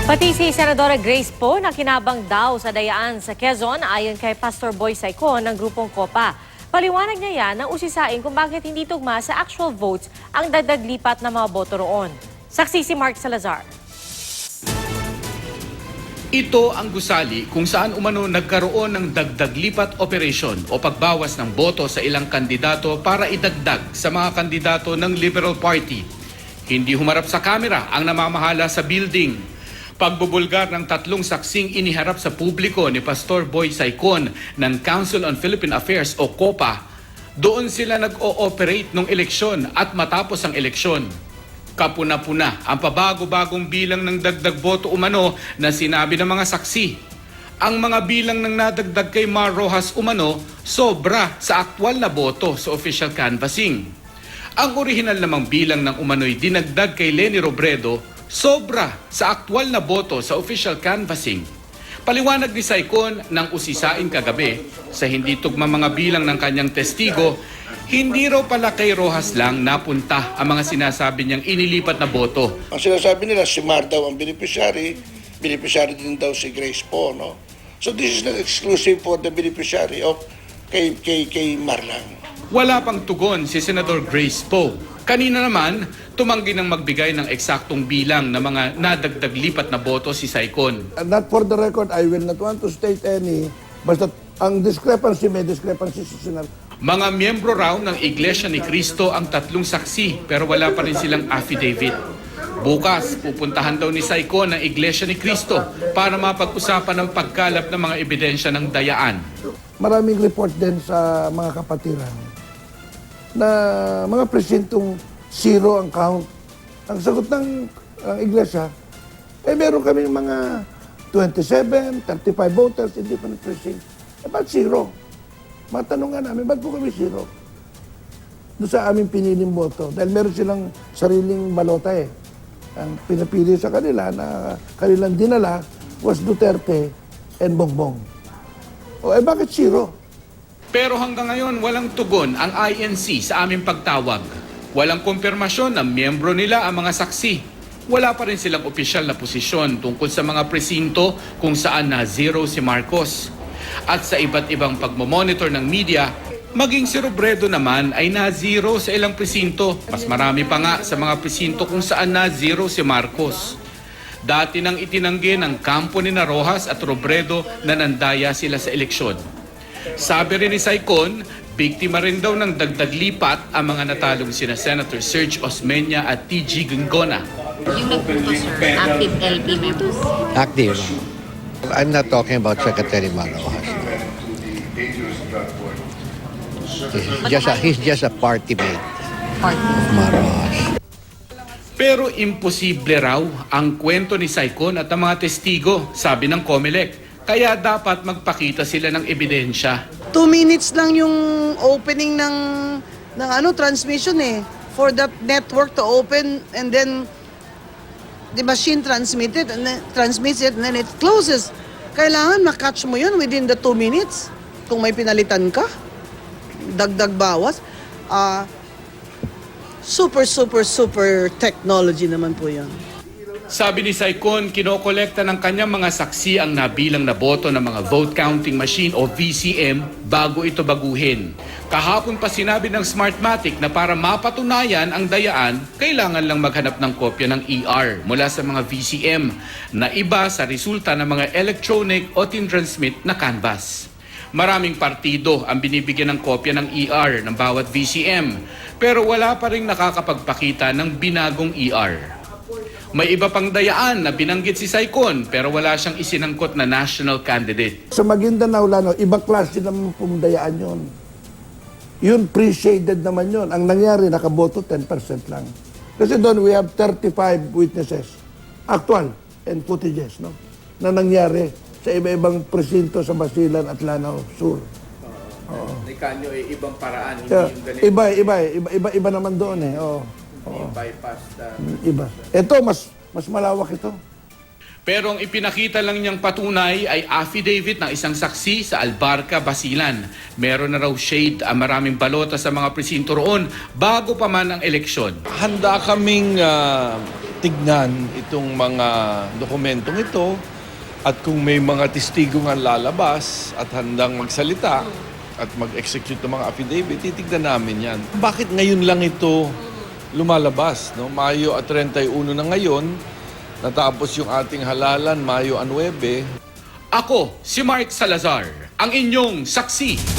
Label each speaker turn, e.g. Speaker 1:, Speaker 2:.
Speaker 1: Pati si Senadora Grace Poe na kinabang daw sa dayaan sa Quezon ayon kay Pastor Boy Saicon ng grupong COPA. Paliwanag niya yan na usisain kung bakit hindi tugma sa actual votes ang dagdag lipat na mga boto roon. Saksi si Mark Salazar.
Speaker 2: Ito ang gusali kung saan umano nagkaroon ng dagdag lipat operation o pagbawas ng boto sa ilang kandidato para idagdag sa mga kandidato ng Liberal Party. Hindi humarap sa kamera ang namamahala sa building. Pagbubulgar ng tatlong saksing iniharap sa publiko ni Pastor Boy Saicon ng Council on Philippine Affairs o COPA. Doon sila nag-ooperate nung eleksyon at matapos ang eleksyon. Kapuna-puna ang pabago-bagong bilang ng dagdag boto umano na sinabi ng mga saksi. Ang mga bilang ng nadagdag kay Mar Rojas umano sobra sa aktwal na boto sa official canvassing. Ang orihinal namang bilang ng umano'y dinagdag kay Leni Robredo sobra sa aktwal na boto sa official canvassing. Paliwanag ni Saicon ng usisain kagabi sa hindi tugma mga bilang ng kanyang testigo, hindi raw pala kay Rojas lang napunta ang mga sinasabi niyang inilipat na boto.
Speaker 3: Ang sinasabi nila, si Mar daw ang beneficiary din daw si Grace Poe, no? So this is not exclusive for the beneficiary of kay Mar lang.
Speaker 2: Wala pang tugon si Senador Grace Poe. Kanina naman, tumanggi ng magbigay ng eksaktong bilang ng mga nadagdag lipat na boto si Saicon.
Speaker 4: And not for the record, I will not want to state any, basta ang discrepancy, may discrepancy sa Senado.
Speaker 2: Mga miyembro raw ng Iglesia ni Cristo ang tatlong saksi pero wala pa rin silang affidavit. Bukas, pupuntahan daw ni Saicon ng Iglesia ni Cristo para mapag-usapan ng pagkalap ng mga ebidensya ng dayaan.
Speaker 4: Maraming report din sa mga kapatiran na mga presintong zero ang count. Ang sagot ng iglesia, meron kami mga 27, 35 voters in different precincts. Ba't zero? Matanong nga namin, ba't po kami zero? Doon sa aming piniling boto. Dahil meron silang sariling balota eh. Ang pinapili sa kanila na kanilang dinala was Duterte and Bongbong. Bakit zero?
Speaker 2: Pero hanggang ngayon walang tugon ang INC sa aming pagtawag. Walang kumpirmasyon na miyembro nila ang mga saksi. Wala pa rin silang opisyal na posisyon tungkol sa mga presinto kung saan na zero si Marcos. At sa iba't ibang pagmamonitor ng media, maging si Robredo naman ay na-zero sa ilang presinto. Mas marami pa nga sa mga presinto kung saan na-zero si Marcos. Dati nang itinanggi ng kampo ni na Rojas at Robredo na nandaya sila sa eleksyon. Sabi rin ni Saicon, biktima rin daw ng dagdag lipat ang mga natalong sina Senator Serge Osmeña at TG Gingona.
Speaker 5: Yung nagpunto, sir, active LP members.
Speaker 6: Active. I'm not talking about Secretary Mar Rojas. He's just a party mate of Mar Rojas.
Speaker 2: Pero imposible raw ang kwento ni Saicon at ang mga testigo, sabi ng COMELEC. Kaya dapat magpakita sila ng ebidensya.
Speaker 7: 2 minutes lang yung opening ng transmission eh. For the network to open and then the machine transmits it and then it closes. Kailangan makatch mo yun within the 2 minutes. Kung may pinalitan ka, dagdag bawas. Super technology naman po yun.
Speaker 2: Sabi ni Saicon, kinokolekta ng kanyang mga saksi ang nabilang na boto ng mga vote counting machine o VCM bago ito baguhin. Kahapon pa sinabi ng Smartmatic na para mapatunayan ang dayaan, kailangan lang maghanap ng kopya ng ER mula sa mga VCM na iba sa resulta ng mga electronic o tintransmit na canvas. Maraming partido ang binibigyan ng kopya ng ER ng bawat VCM pero wala pa rin nakakapagpakita ng binagong ER. May iba pang dayaan na binanggit si Saicon pero wala siyang isinangkot na national candidate.
Speaker 4: Sa Maguindanao, ibang klase naman pong dayaan yun. Yun, pre-shaded naman yun. Ang nangyari, nakaboto 10% lang. Kasi doon, we have 35 witnesses, actual and footages, no? Na nangyari sa iba-ibang presinto sa Basilan at Lanao Sur.
Speaker 2: Ni Canyo ay ibang paraan, hindi
Speaker 4: Yeah.
Speaker 2: yung ganito.
Speaker 4: Iba naman doon eh.
Speaker 2: Bypass
Speaker 4: Iba. Ito, mas malawak ito.
Speaker 2: Pero ang ipinakita lang niyang patunay ay affidavit ng isang saksi sa Albarca, Basilan. Meron na raw shade ang maraming balota sa mga presinto roon bago pa man ang eleksyon.
Speaker 8: Handa kaming tignan itong mga dokumentong ito at kung may mga testigo nga lalabas at handang magsalita at mag-execute ng mga affidavit, titignan namin yan. Bakit ngayon lang ito lumalabas? No? Mayo at 31 na ngayon, natapos yung ating halalan, Mayo 9.
Speaker 2: Ako, si Mark Salazar, ang inyong saksi